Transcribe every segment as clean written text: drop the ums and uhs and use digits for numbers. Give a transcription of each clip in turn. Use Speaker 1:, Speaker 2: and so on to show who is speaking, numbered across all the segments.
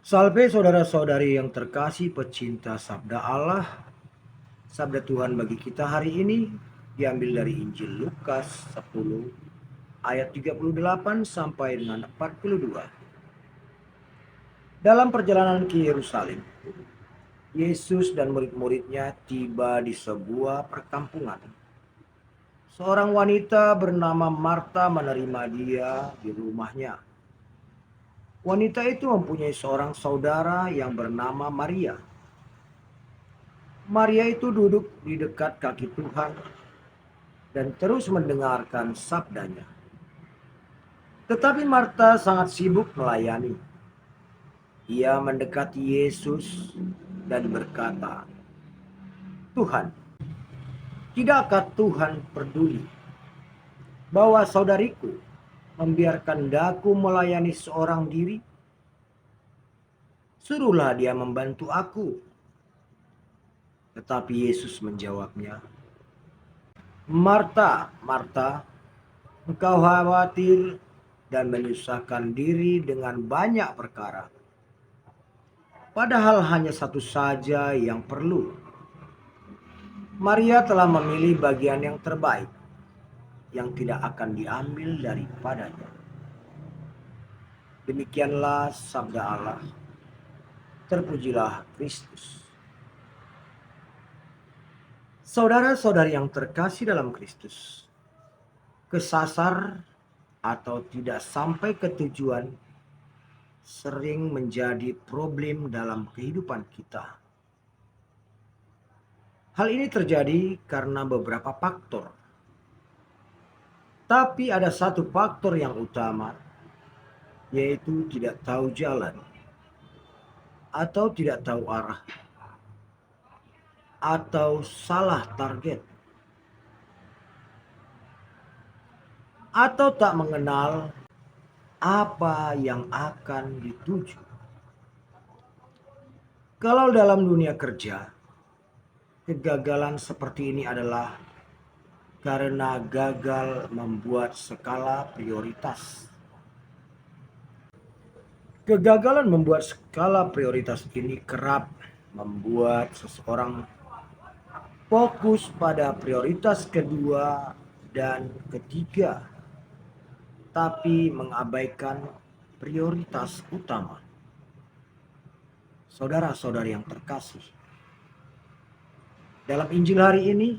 Speaker 1: Salve saudara-saudari yang terkasih pecinta sabda Allah. Sabda Tuhan bagi kita hari ini diambil dari Injil Lukas 10 ayat 38 sampai dengan 42. Dalam perjalanan ke Yerusalem, Yesus dan murid-muridnya tiba di sebuah perkampungan. Seorang wanita bernama Marta menerima dia di rumahnya. Wanita itu mempunyai seorang saudara yang bernama Maria. Maria itu duduk di dekat kaki Tuhan dan terus mendengarkan sabdanya. Tetapi Marta sangat sibuk melayani. Ia mendekati Yesus dan berkata, "Tuhan, tidakkah Tuhan peduli bahwa saudariku membiarkan daku melayani seorang diri? Suruhlah dia membantu aku." Tetapi Yesus menjawabnya, "Marta, Marta, engkau khawatir dan menyusahkan diri dengan banyak perkara. Padahal hanya satu saja yang perlu. Maria telah memilih bagian yang terbaik, yang tidak akan diambil daripadanya." Demikianlah sabda Allah. Terpujilah Kristus. Saudara-saudari yang terkasih dalam Kristus, kesasar atau tidak sampai ke tujuan sering menjadi problem dalam kehidupan kita. Hal ini terjadi karena beberapa faktor. Tapi ada satu faktor yang utama, yaitu tidak tahu jalan, atau tidak tahu arah, atau salah target, atau tak mengenal apa yang akan dituju. Kalau dalam dunia kerja, kegagalan seperti ini adalah karena gagal membuat skala prioritas. Kegagalan membuat skala prioritas ini kerap membuat seseorang fokus pada prioritas kedua dan ketiga, tapi mengabaikan prioritas utama. Saudara-saudari yang terkasih, dalam Injil hari ini,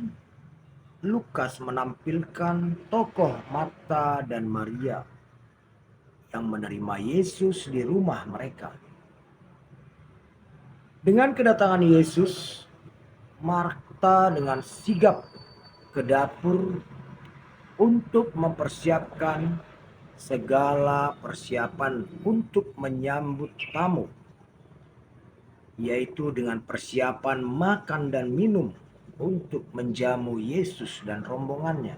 Speaker 1: Lukas menampilkan tokoh Marta dan Maria yang menerima Yesus di rumah mereka. Dengan kedatangan Yesus, Marta dengan sigap ke dapur untuk mempersiapkan segala persiapan untuk menyambut tamu, yaitu dengan persiapan makan dan minum untuk menjamu Yesus dan rombongannya.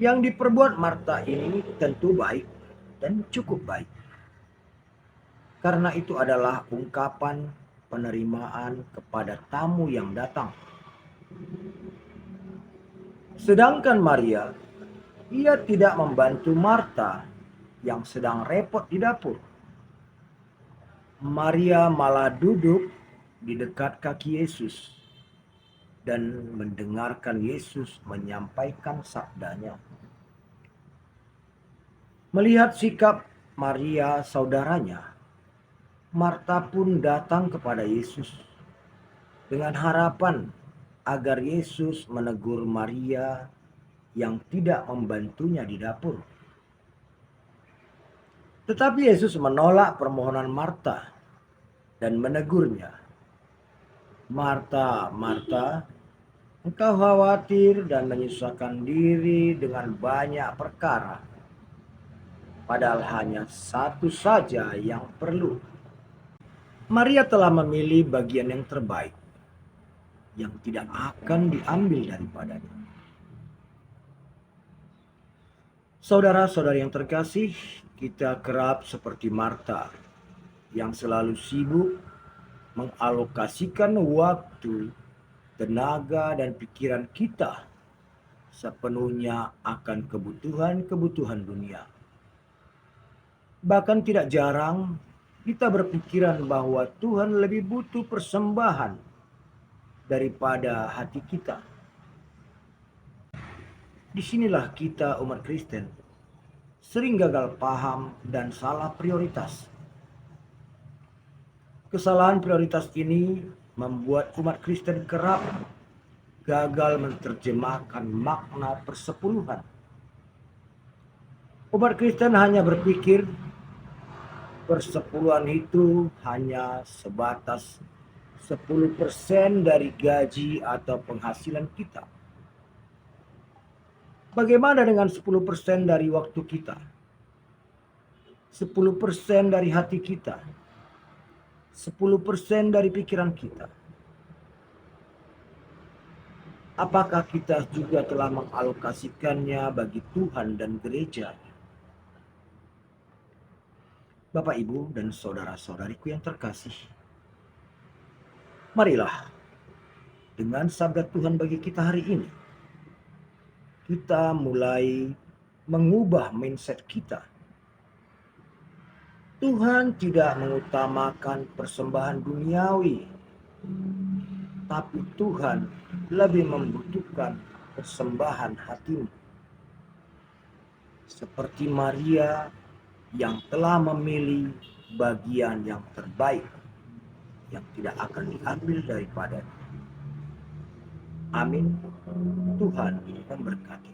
Speaker 1: Yang diperbuat Marta ini tentu baik dan cukup baik, karena itu adalah ungkapan penerimaan kepada tamu yang datang. Sedangkan Maria, ia tidak membantu Marta yang sedang repot di dapur. Maria malah duduk di dekat kaki Yesus dan mendengarkan Yesus menyampaikan sabdanya. Melihat sikap Maria saudaranya, Marta pun datang kepada Yesus dengan harapan agar Yesus menegur Maria yang tidak membantunya di dapur. Tetapi Yesus menolak permohonan Marta dan menegurnya. "Marta, Marta, engkau khawatir dan menyusahkan diri dengan banyak perkara. Padahal hanya satu saja yang perlu. Maria telah memilih bagian yang terbaik, yang tidak akan diambil daripadanya." Saudara-saudari yang terkasih, kita kerap seperti Marta yang selalu sibuk mengalokasikan waktu, tenaga, dan pikiran kita sepenuhnya akan kebutuhan-kebutuhan dunia. Bahkan tidak jarang kita berpikiran bahwa Tuhan lebih butuh persembahan daripada hati kita. Disinilah kita umat Kristen sering gagal paham dan salah prioritas. Kesalahan prioritas ini membuat umat Kristen kerap gagal menerjemahkan makna persepuluhan. Umat Kristen hanya berpikir persepuluhan itu hanya sebatas 10% dari gaji atau penghasilan kita. Bagaimana dengan 10% dari waktu kita? 10% dari hati kita? 10% dari pikiran kita? Apakah kita juga telah mengalokasikannya bagi Tuhan dan gereja? Bapak, Ibu, dan saudara-saudariku yang terkasih, marilah dengan sabda Tuhan bagi kita hari ini, kita mulai mengubah mindset kita. Tuhan tidak mengutamakan persembahan duniawi, tapi Tuhan lebih membutuhkan persembahan hatimu. Seperti Maria yang telah memilih bagian yang terbaik yang tidak akan diambil daripadanya. Amin. Tuhan memberkati.